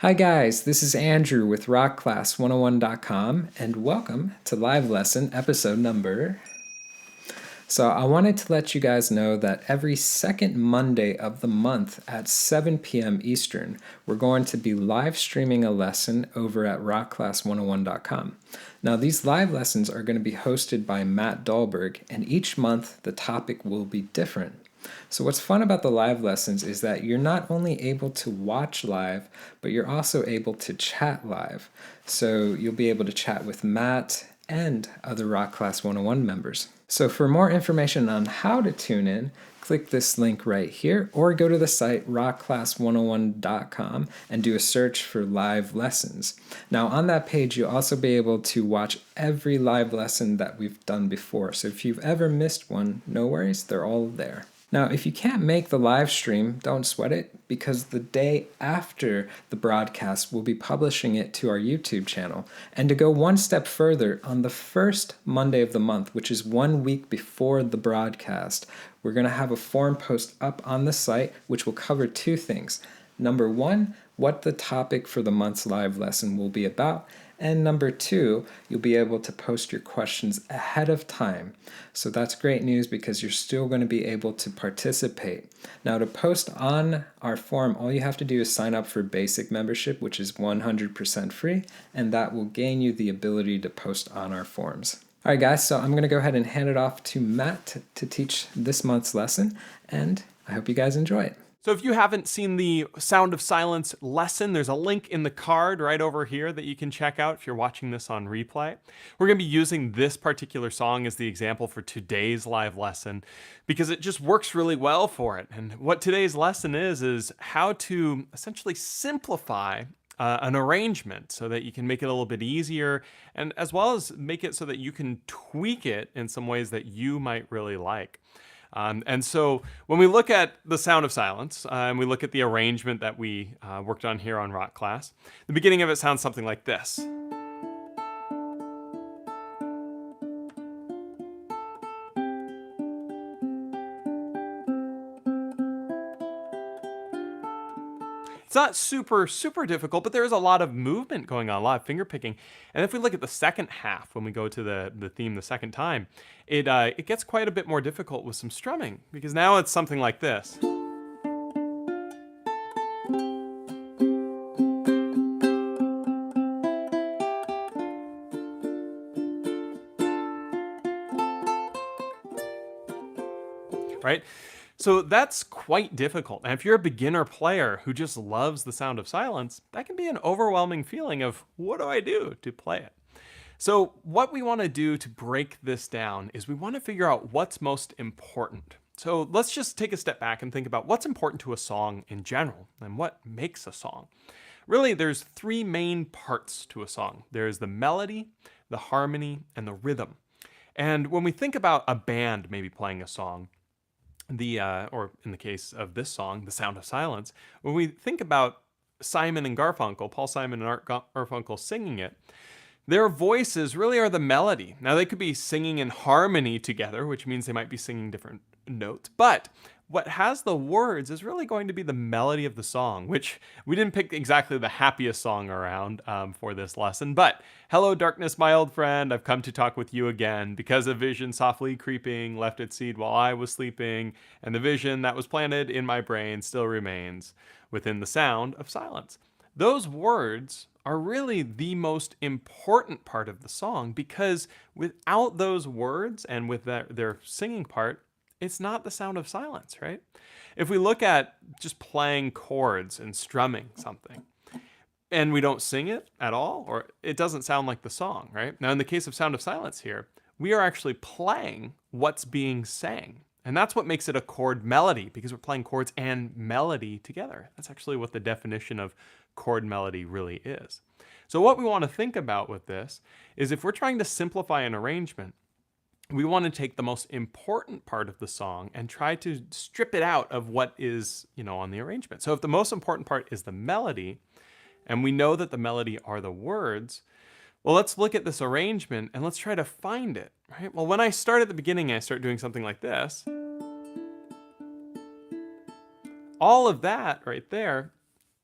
Hi guys, this is Andrew with rockclass101.com and welcome to live lesson episode number. So I wanted to let you guys know that every second Monday of the month at 7 p.m. Eastern, we're going to be live streaming a lesson over at rockclass101.com. Now these live lessons are going to be hosted by Matt Dahlberg, and each month the topic will be different. So what's fun about the live lessons is that you're not only able to watch live, but you're also able to chat live. So you'll be able to chat with Matt and other Rock Class 101 members. So for more information on how to tune in, click this link right here or go to the site rockclass101.com and do a search for live lessons. Now on that page you'll also be able to watch every live lesson that we've done before. So if you've ever missed one, no worries, they're all there. Now, if you can't make the live stream, don't sweat it, because the day after the broadcast, we'll be publishing it to our YouTube channel. And to go one step further, on the first Monday of the month, which is 1 week before the broadcast, we're going to have a forum post up on the site, which will cover two things. Number one, what the topic for the month's live lesson will be about. And number two, you'll be able to post your questions ahead of time. So that's great news because you're still going to be able to participate. Now to post on our forum, all you have to do is sign up for basic membership, which is 100% free, and that will gain you the ability to post on our forums. All right, guys, so I'm going to go ahead and hand it off to Matt to teach this month's lesson, and I hope you guys enjoy it. So if you haven't seen the Sound of Silence lesson, there's a link in the card right over here that you can check out if you're watching this on replay. We're going to be using this particular song as the example for today's live lesson because it just works really well for it. And what today's lesson is how to essentially simplify an arrangement so that you can make it a little bit easier, and as well as make it so that you can tweak it in some ways that you might really like. And so when we look at the Sound of Silence and we look at the arrangement that we worked on here on Rock Class, the beginning of it sounds something like this. It's not super difficult, but there is a lot of movement going on, a lot of finger picking. And if we look at the second half, when we go to the theme the second time, it gets quite a bit more difficult with some strumming, because now it's something like this. Right? So that's quite difficult. And if you're a beginner player who just loves the Sound of Silence, that can be an overwhelming feeling of, what do I do to play it? So what we want to do to break this down is we want to figure out what's most important. So let's just take a step back and think about what's important to a song in general and what makes a song. Really, there's three main parts to a song. There's the melody, the harmony, and the rhythm. And when we think about a band maybe playing a song, or in the case of this song, The Sound of Silence, when we think about Simon and Garfunkel, Paul Simon and Art Garfunkel singing it, their voices really are the melody. Now they could be singing in harmony together, which means they might be singing different notes, but what has the words is really going to be the melody of the song, which we didn't pick exactly the happiest song around for this lesson, but hello darkness, my old friend, I've come to talk with you again, because a vision softly creeping left its seed while I was sleeping, and the vision that was planted in my brain still remains within the sound of silence. Those words are really the most important part of the song, because without those words and with their singing part, it's not the Sound of Silence, right? If we look at just playing chords and strumming something, and we don't sing it at all, or it doesn't sound like the song, right? Now, in the case of Sound of Silence here, we are actually playing what's being sang. And that's what makes it a chord melody, because we're playing chords and melody together. That's actually what the definition of chord melody really is. So what we want to think about with this is, if we're trying to simplify an arrangement, we want to take the most important part of the song and try to strip it out of what is, on the arrangement. So if the most important part is the melody, and we know that the melody are the words, well, let's look at this arrangement and let's try to find it, right? Well, when I start at the beginning, I start doing something like this. All of that right there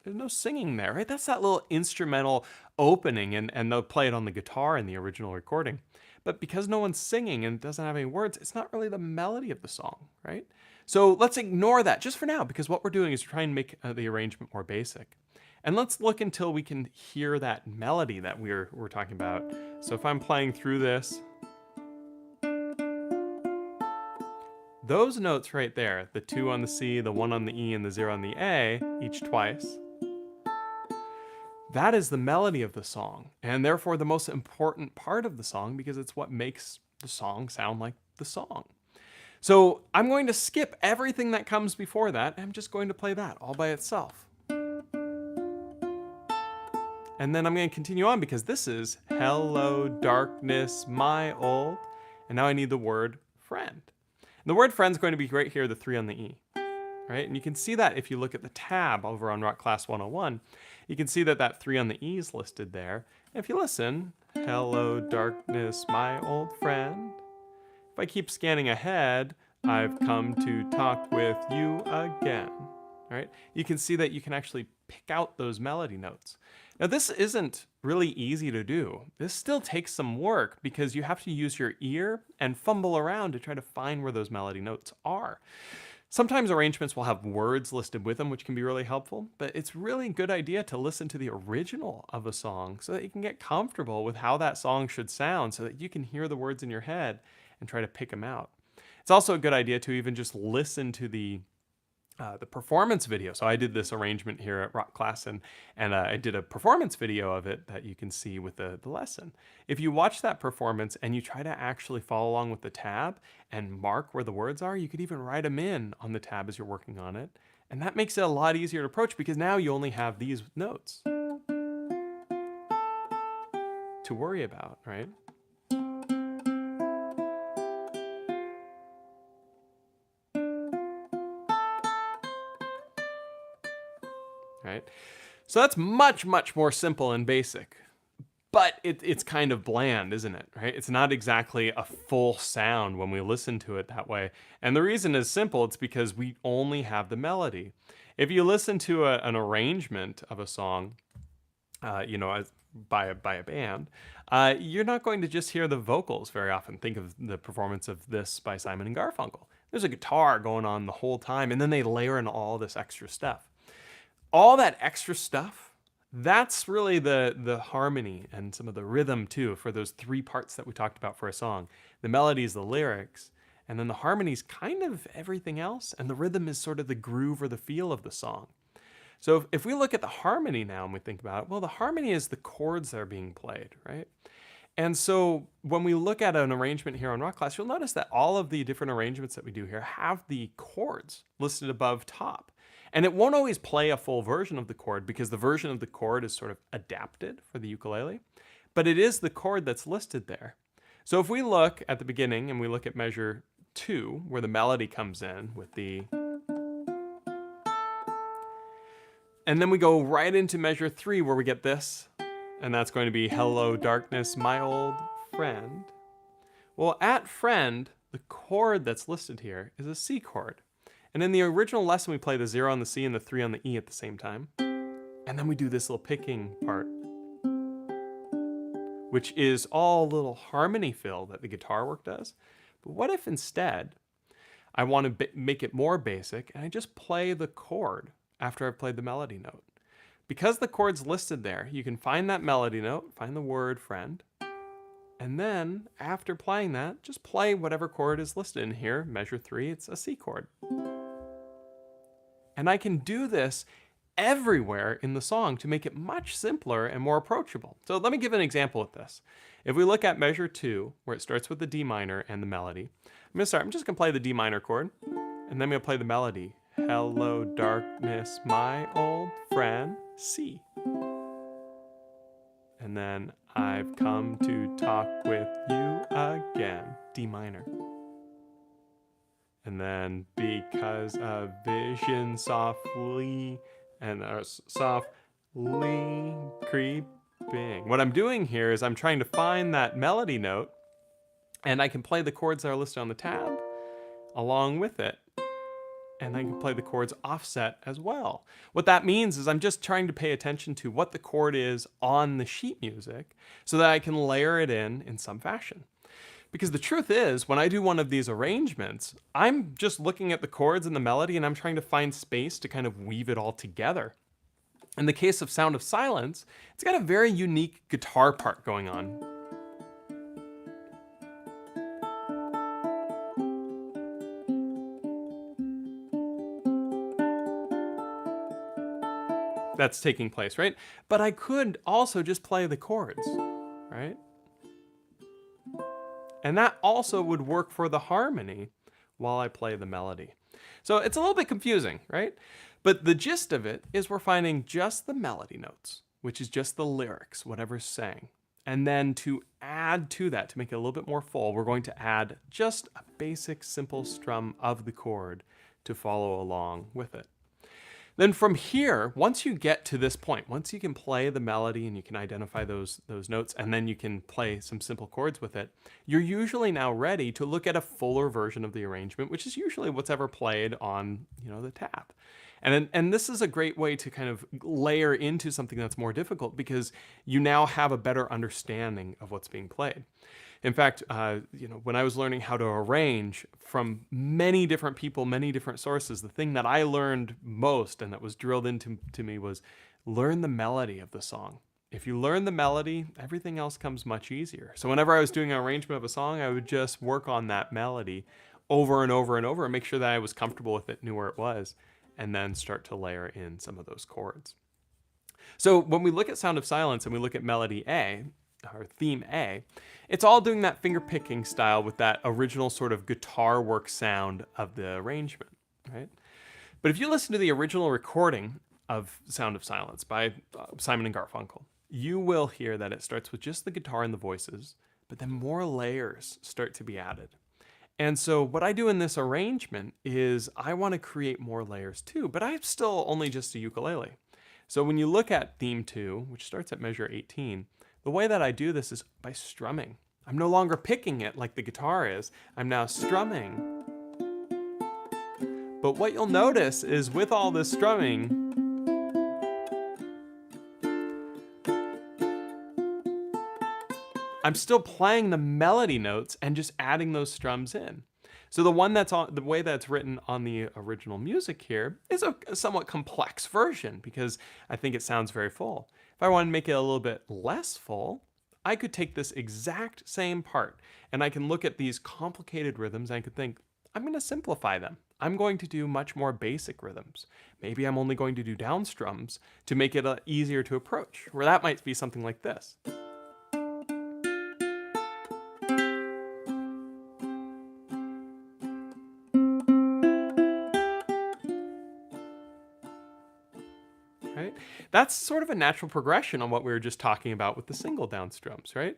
There's no singing there, right? That's that little instrumental opening, and they'll play it on the guitar in the original recording. But because no one's singing and it doesn't have any words, it's not really the melody of the song, right? So let's ignore that just for now, because what we're doing is trying to make the arrangement more basic. And let's look until we can hear that melody that we're talking about. So if I'm playing through this, those notes right there, the 2 on the C, the 1 on the E, and the 0 on the A, each twice, that is the melody of the song, and therefore the most important part of the song, because it's what makes the song sound like the song. So I'm going to skip everything that comes before that, and I'm just going to play that all by itself. And then I'm going to continue on, because this is hello darkness my old, and now I need the word friend. And the word friend is going to be right here, the 3 on the E. Right? And you can see that if you look at the tab over on Rock Class 101, you can see that that 3 on the E is listed there. And if you listen, hello darkness, my old friend. If I keep scanning ahead, I've come to talk with you again. Right? You can see that you can actually pick out those melody notes. Now this isn't really easy to do. This still takes some work because you have to use your ear and fumble around to try to find where those melody notes are. Sometimes arrangements will have words listed with them, which can be really helpful, but it's really a good idea to listen to the original of a song so that you can get comfortable with how that song should sound so that you can hear the words in your head and try to pick them out. It's also a good idea to even just listen to the performance video. So I did this arrangement here at Rock Class, and I did a performance video of it that you can see with the lesson. If you watch that performance and you try to actually follow along with the tab and mark where the words are, you could even write them in on the tab as you're working on it. And that makes it a lot easier to approach because now you only have these notes to worry about, right? Right? So that's much, much more simple and basic. But it's kind of bland, isn't it? Right? It's not exactly a full sound when we listen to it that way. And the reason is simple. It's because we only have the melody. If you listen to an arrangement of a song, by a band, you're not going to just hear the vocals very often. Think of the performance of this by Simon and Garfunkel. There's a guitar going on the whole time, and then they layer in all this extra stuff. All that extra stuff, that's really the harmony and some of the rhythm too for those 3 parts that we talked about for a song. The melody is the lyrics, and then the harmony is kind of everything else, and the rhythm is sort of the groove or the feel of the song. So if we look at the harmony now and we think about it, well, the harmony is the chords that are being played, right? And so when we look at an arrangement here on Rock Class, you'll notice that all of the different arrangements that we do here have the chords listed above top. And it won't always play a full version of the chord because the version of the chord is sort of adapted for the ukulele, but it is the chord that's listed there. So if we look at the beginning and we look at measure 2, where the melody comes in with the, and then we go right into measure 3 where we get this, and that's going to be hello darkness, my old friend. Well, at friend, the chord that's listed here is a C chord. And in the original lesson, we play the 0 on the C and the 3 on the E at the same time. And then we do this little picking part, which is all little harmony fill that the guitar work does. But what if instead I want to make it more basic and I just play the chord after I've played the melody note? Because the chord's listed there, you can find that melody note, find the word friend, and then after playing that, just play whatever chord is listed in here. Measure 3, it's a C chord. And I can do this everywhere in the song to make it much simpler and more approachable. So let me give an example of this. If we look at measure 2, where it starts with the D minor and the melody, I'm just going to play the D minor chord, and then I'm going to play the melody. Hello, darkness, my old friend, C. And then I've come to talk with you again, D minor. And then because a vision softly creeping. What I'm doing here is I'm trying to find that melody note, and I can play the chords that are listed on the tab along with it. and I can play the chords offset as well. What that means is I'm just trying to pay attention to what the chord is on the sheet music so that I can layer it in some fashion. Because the truth is, when I do one of these arrangements, I'm just looking at the chords and the melody and I'm trying to find space to kind of weave it all together. In the case of Sound of Silence, it's got a very unique guitar part going on. That's taking place, right? But I could also just play the chords, right? And that also would work for the harmony while I play the melody. So it's a little bit confusing, right? But the gist of it is we're finding just the melody notes, which is just the lyrics, whatever's saying. And then to add to that, to make it a little bit more full, we're going to add just a basic simple strum of the chord to follow along with it. Then from here, once you get to this point, once you can play the melody and you can identify those notes, and then you can play some simple chords with it, you're usually now ready to look at a fuller version of the arrangement, which is usually what's ever played on, the tab. And this is a great way to kind of layer into something that's more difficult because you now have a better understanding of what's being played. In fact, when I was learning how to arrange from many different people, many different sources, the thing that I learned most and that was drilled into me was learn the melody of the song. If you learn the melody, everything else comes much easier. So whenever I was doing an arrangement of a song, I would just work on that melody over and over and over and make sure that I was comfortable with it, knew where it was, and then start to layer in some of those chords. So when we look at Sound of Silence and we look at melody A, or theme A, it's all doing that finger picking style with that original sort of guitar work sound of the arrangement, right? But if you listen to the original recording of Sound of Silence by Simon and Garfunkel, you will hear that it starts with just the guitar and the voices, but then more layers start to be added. And so what I do in this arrangement is I want to create more layers too, but I'm still only just a ukulele. So when you look at theme 2, which starts at measure 18, the way that I do this is by strumming. I'm no longer picking it like the guitar is. I'm now strumming. But what you'll notice is with all this strumming, I'm still playing the melody notes and just adding those strums in. So the way that's written on the original music here is a somewhat complex version because I think it sounds very full. If I want to make it a little bit less full, I could take this exact same part and I can look at these complicated rhythms and I could think, I'm going to simplify them. I'm going to do much more basic rhythms. Maybe I'm only going to do down strums to make it easier to approach, where that might be something like this. Right? That's sort of a natural progression on what we were just talking about with the single down strums, right?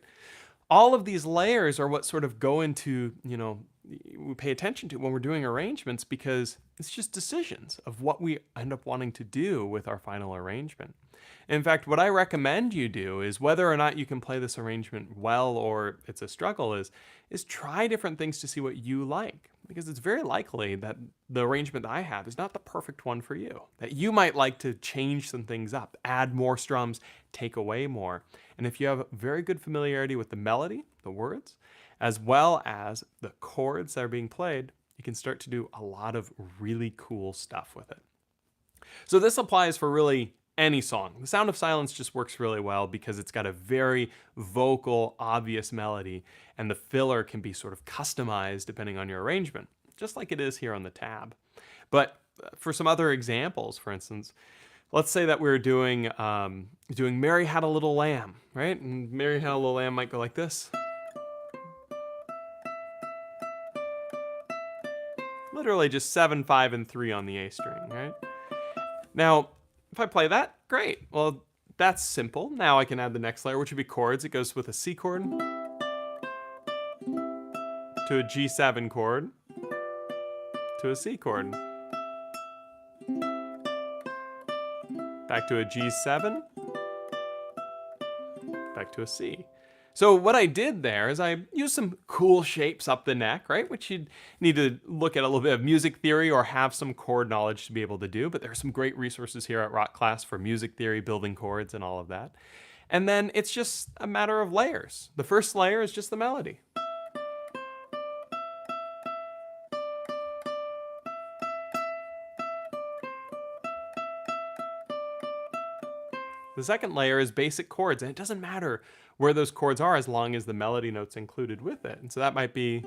All of these layers are what sort of go into, we pay attention to when we're doing arrangements because it's just decisions of what we end up wanting to do with our final arrangement. In fact, what I recommend you do is whether or not you can play this arrangement well or it's a struggle is try different things to see what you like. Because it's very likely that the arrangement that I have is not the perfect one for you. That you might like to change some things up, add more strums, take away more. And if you have very good familiarity with the melody, the words, as well as the chords that are being played, you can start to do a lot of really cool stuff with it. So this applies for really any song. The Sound of Silence just works really well because it's got a very vocal, obvious melody, and the filler can be sort of customized depending on your arrangement, just like it is here on the tab. But for some other examples, for instance, let's say that we're doing Mary Had a Little Lamb, right? And Mary Had a Little Lamb might go like this. Literally just 7, 5, and 3 on the A string, right? Now, if I play that, great. Well, that's simple. Now I can add the next layer, which would be chords. It goes with a C chord to a G7 chord to a C chord. Back to a G7, back to a C. So what I did there is I used some cool shapes up the neck, right? Which you'd need to look at a little bit of music theory or have some chord knowledge to be able to do. But there are some great resources here at Rock Class for music theory, building chords, and all of that. And then it's just a matter of layers. The first layer is just the melody. The second layer is basic chords, and it doesn't matter where those chords are as long as the melody note's included with it. And so that might be,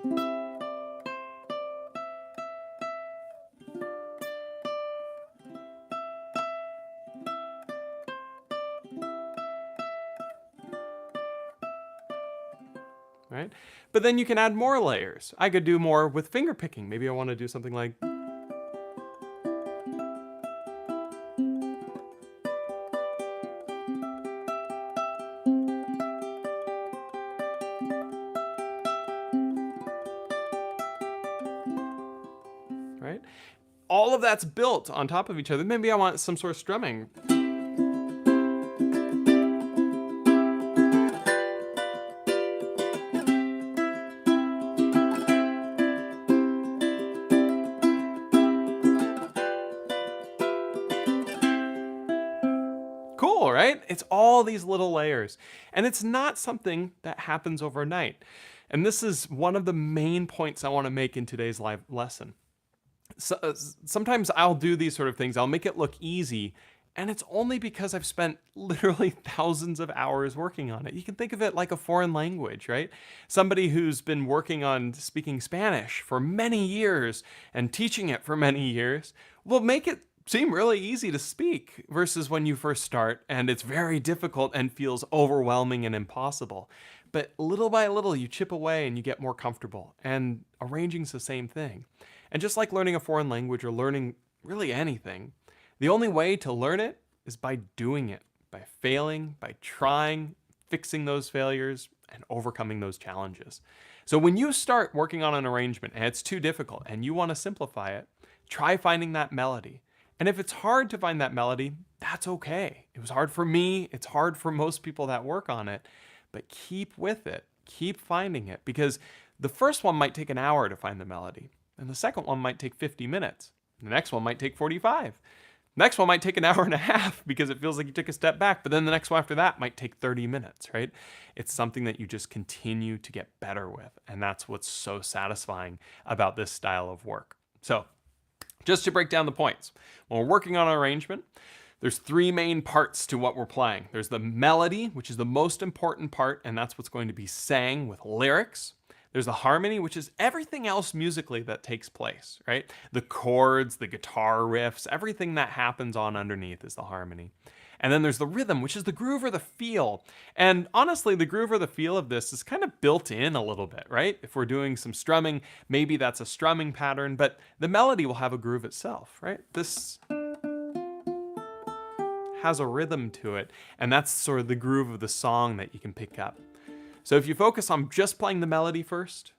right? But then you can add more layers. I could do more with finger picking. Maybe I want to do something like, right? All of that's built on top of each other. Maybe I want some sort of strumming. Cool, right? It's all these little layers. And it's not something that happens overnight. And this is one of the main points I want to make in today's live lesson. So, sometimes I'll do these sort of things. I'll make it look easy, and it's only because I've spent literally thousands of hours working on it. You can think of it like a foreign language, right? Somebody who's been working on speaking Spanish for many years and teaching it for many years will make it seem really easy to speak versus when you first start and it's very difficult and feels overwhelming and impossible. But little by little, you chip away and you get more comfortable. And arranging's the same thing. And just like learning a foreign language or learning really anything, the only way to learn it is by doing it, by failing, by trying, fixing those failures, and overcoming those challenges. So when you start working on an arrangement and it's too difficult and you want to simplify it, try finding that melody. And if it's hard to find that melody, that's okay. It was hard for me. It's hard for most people that work on it. But keep with it. Keep finding it. Because the first one might take an hour to find the melody. And the second one might take 50 minutes. The next one might take 45. The next one might take an hour and a half because it feels like you took a step back. But then the next one after that might take 30 minutes, right? It's something that you just continue to get better with. And that's what's so satisfying about this style of work. So just to break down the points, when we're working on an arrangement, there's three main parts to what we're playing. There's the melody, which is the most important part, and that's what's going to be sang with lyrics. There's the harmony, which is everything else musically that takes place, right? The chords, the guitar riffs, everything that happens on underneath is the harmony. And then there's the rhythm, which is the groove or the feel. And honestly, the groove or the feel of this is kind of built in a little bit, right? If we're doing some strumming, maybe that's a strumming pattern, but the melody will have a groove itself, right? This has a rhythm to it, and that's sort of the groove of the song that you can pick up. So if you focus on just playing the melody first,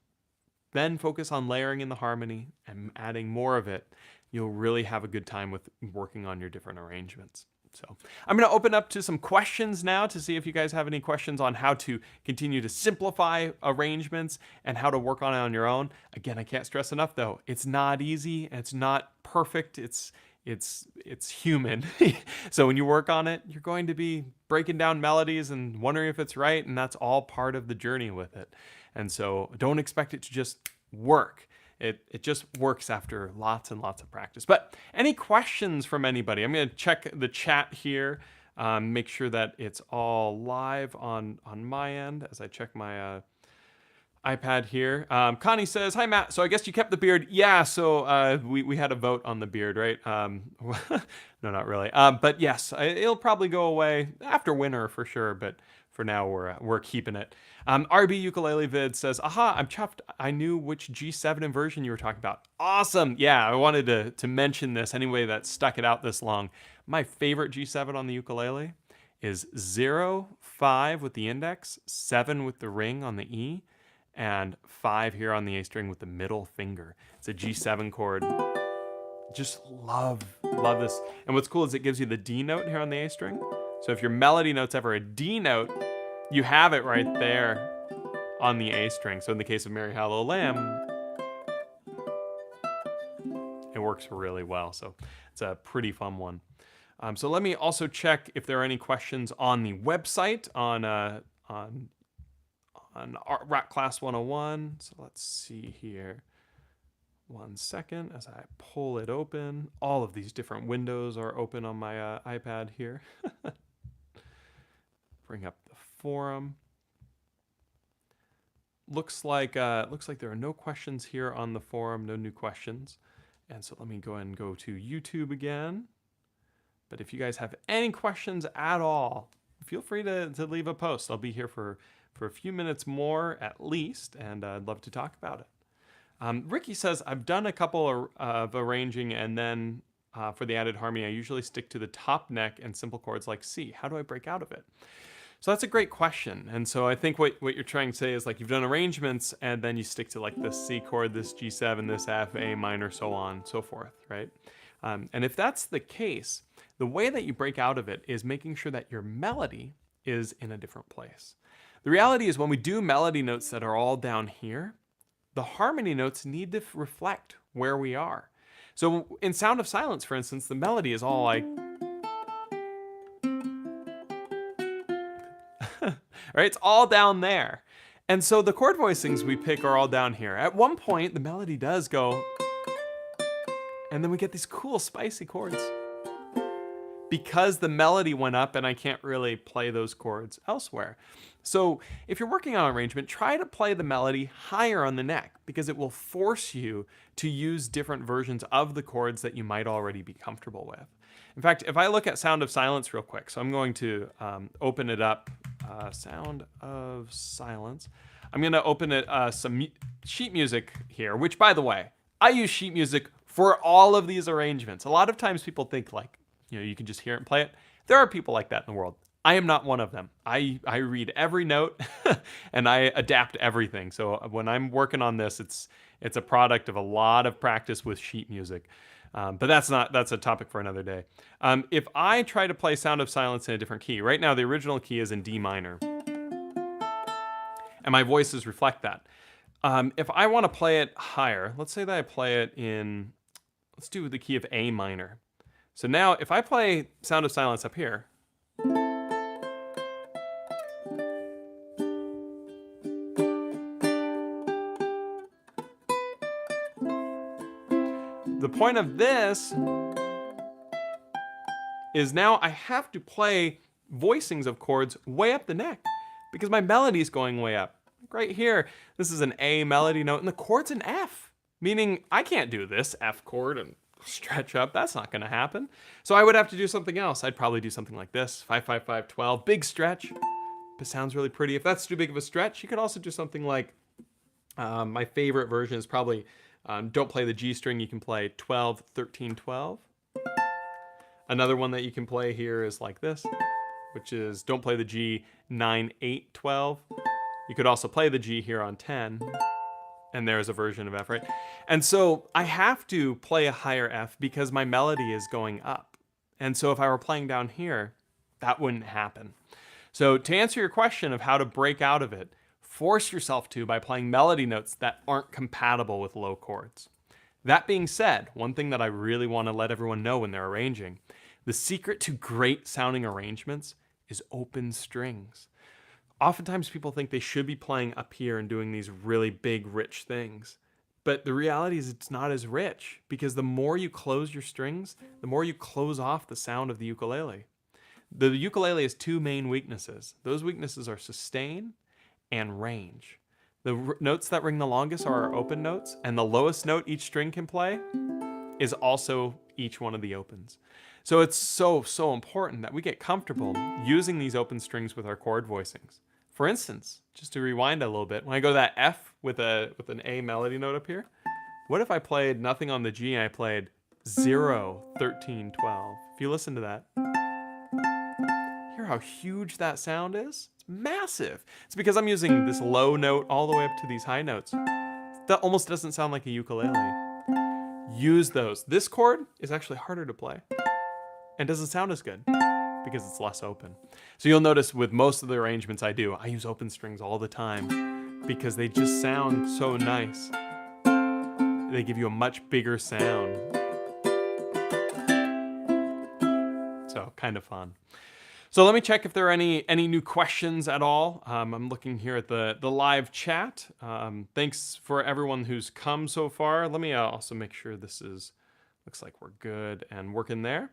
then focus on layering in the harmony and adding more of it, you'll really have a good time with working on your different arrangements. So I'm going to open up to some questions now to see if you guys have any questions on how to continue to simplify arrangements and how to work on it on your own. Again, I can't stress enough though, it's not easy, it's not perfect, it's human. So when you work on it, you're going to be breaking down melodies and wondering if it's right, and that's all part of the journey with it. And so don't expect it to just work. It just works after lots and lots of practice. But any questions from anybody? I'm going to check the chat here, make sure that it's all live on my end as I check my iPad here. Connie says, "Hi Matt, so I guess you kept the beard." Yeah, so we had a vote on the beard, right? No, not really. But yes, it'll probably go away after winter for sure, but for now we're keeping it. RB Ukulele Vid says, "Aha, I'm chuffed. I knew which G7 inversion you were talking about." Awesome. Yeah, I wanted to mention this anyway that stuck it out this long. My favorite G7 on the ukulele is 0, 5 with the index, 7 with the ring on the E, and 5 here on the A string with the middle finger. It's a G7 chord. Just love this. And what's cool is it gives you the D note here on the A string. So if your melody note's ever a D note, you have it right there on the A string. So in the case of Mary Had a Little Lamb, it works really well. So it's a pretty fun one. So let me also check if there are any questions on the website on Rock Class 101. So let's see here. 1 second as I pull it open. All of these different windows are open on my iPad here. Bring up the forum. Looks like there are no questions here on the forum, no new questions. And so let me go ahead and go to YouTube again. But if you guys have any questions at all, feel free to leave a post. I'll be here for a few minutes more at least, and I'd love to talk about it. Ricky says, I've done a couple of arranging, and then for the added harmony, I usually stick to the top neck and simple chords like C. How do I break out of it? So that's a great question. And so I think what you're trying to say is like you've done arrangements, and then you stick to like this C chord, this G7, this F, A minor, so on, so forth, right? And if that's the case, the way that you break out of it is making sure that your melody is in a different place. The reality is when we do melody notes that are all down here, the harmony notes need to reflect where we are. So in Sound of Silence, for instance, the melody is all like, right? It's all down there. And so the chord voicings we pick are all down here. At one point, the melody does go, and then we get these cool spicy chords because the melody went up and I can't really play those chords elsewhere. So if you're working on arrangement, try to play the melody higher on the neck because it will force you to use different versions of the chords that you might already be comfortable with. In fact, if I look at Sound of Silence real quick, so I'm going to open it up, Sound of Silence. I'm going to open it some sheet music here, which by the way, I use sheet music for all of these arrangements. A lot of times people think like, you can just hear it and play it. There are people like that in the world. I am not one of them. I read every note and I adapt everything. So when I'm working on this, it's a product of a lot of practice with sheet music. But that's a topic for another day. If I try to play Sound of Silence in a different key, right now the original key is in D minor. And my voices reflect that. If I want to play it higher, let's say that I play it in, let's do the key of A minor. So now if I play Sound of Silence up here, the point of this is now I have to play voicings of chords way up the neck because my melody is going way up. Right here, this is an A melody note and the chord's an F, meaning I can't do this F chord and stretch up. That's not going to happen. So I would have to do something else. I'd probably do something like this, 5, 5, 5, 12, big stretch. It sounds really pretty. If that's too big of a stretch, you could also do something like, my favorite version is probably, don't play the G string. You can play 12, 13, 12. Another one that you can play here is like this, which is don't play the G, 9, 8, 12. You could also play the G here on 10. And there's a version of F, right? And so I have to play a higher F because my melody is going up. And so if I were playing down here, that wouldn't happen. So to answer your question of how to break out of it, force yourself to by playing melody notes that aren't compatible with low chords. That being said, one thing that I really want to let everyone know when they're arranging, the secret to great sounding arrangements is open strings. Oftentimes people think they should be playing up here and doing these really big, rich things. But the reality is it's not as rich because the more you close your strings, the more you close off the sound of the ukulele. The ukulele has two main weaknesses. Those weaknesses are sustain and range. The notes that ring the longest are our open notes, and the lowest note each string can play is also each one of the opens. So it's so important that we get comfortable using these open strings with our chord voicings. For instance, just to rewind a little bit, when I go to that F with an A melody note up here, what if I played nothing on the G and I played 0, 13, 12? If you listen to that, hear how huge that sound is? It's massive. It's because I'm using this low note all the way up to these high notes. That almost doesn't sound like a ukulele. Use those. This chord is actually harder to play and doesn't sound as good. because it's less open. So you'll notice with most of the arrangements I do, I use open strings all the time because they just sound so nice. They give you a much bigger sound. So kind of fun. So let me check if there are any new questions at all. I'm looking here at the live chat. Thanks for everyone who's come so far. Let me also make sure this looks like we're good and working there.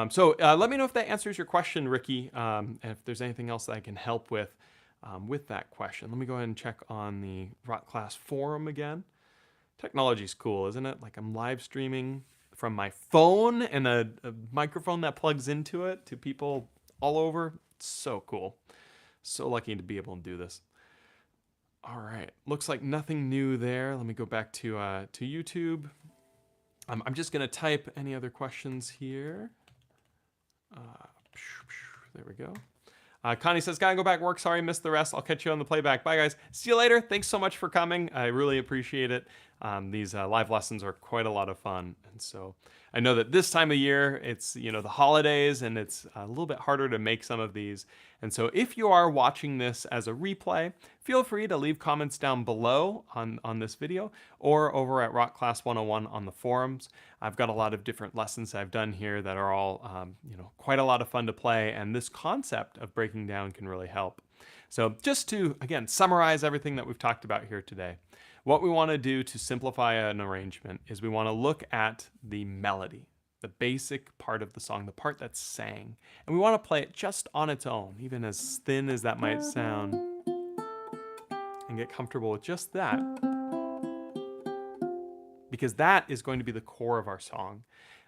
So let me know if that answers your question, Ricky, and if there's anything else that I can help with that question. Let me go ahead and check on the Rock Class forum again. Technology's cool, isn't it? Like I'm live streaming from my phone and a microphone that plugs into it to people all over. It's so cool. So lucky to be able to do this. All right, looks like nothing new there. Let me go back to YouTube. I'm just gonna type any other questions here. There we go. Connie says, gotta go back to work. Sorry, missed the rest. I'll catch you on the playback. Bye, guys. See you later. Thanks so much for coming. I really appreciate it. These live lessons are quite a lot of fun. And so I know that this time of year, it's the holidays, and it's a little bit harder to make some of these. And so if you are watching this as a replay, feel free to leave comments down below on this video or over at Rock Class 101 on the forums. I've got a lot of different lessons I've done here that are all quite a lot of fun to play, and this concept of breaking down can really help. So just to, again, summarize everything that we've talked about here today, what we want to do to simplify an arrangement is we want to look at the melody, the basic part of the song, the part that's sang, and we want to play it just on its own, even as thin as that might sound, and get comfortable with just that, because that is going to be the core of our song.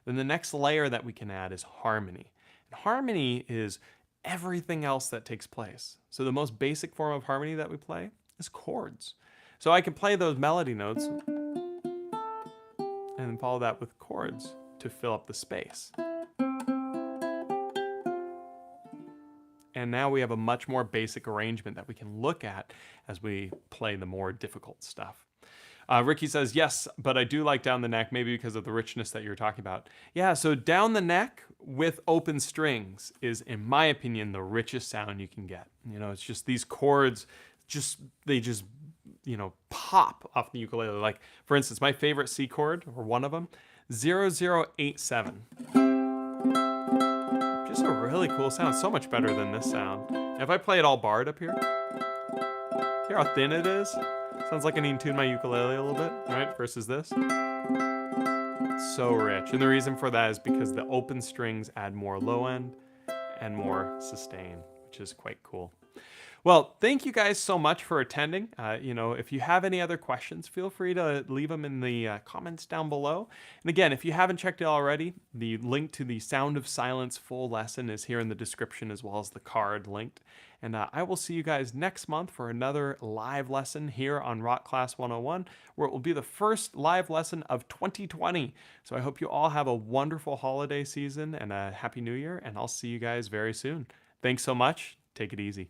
Then the next layer that we can add is harmony. And harmony is everything else that takes place. So the most basic form of harmony that we play is chords. So I can play those melody notes and then follow that with chords to fill up the space. And now we have a much more basic arrangement that we can look at as we play the more difficult stuff. Ricky says, yes, but I do like down the neck, maybe because of the richness that you're talking about. Yeah, so down the neck with open strings is, in my opinion, the richest sound you can get. It's just these chords, they just pop off the ukulele. Like, for instance, my favorite C chord, or one of them, 0087. Just a really cool sound, so much better than this sound. If I play it all barred up here, hear how thin it is? Sounds like I need to tune my ukulele a little bit, right? Versus this. It's so rich. And the reason for that is because the open strings add more low end and more sustain, which is quite cool. Well, thank you guys so much for attending. If you have any other questions, feel free to leave them in the comments down below. And again, if you haven't checked it already, the link to the Sound of Silence full lesson is here in the description, as well as the card linked. And I will see you guys next month for another live lesson here on Rock Class 101, where it will be the first live lesson of 2020. So I hope you all have a wonderful holiday season and a happy new year, and I'll see you guys very soon. Thanks so much. Take it easy.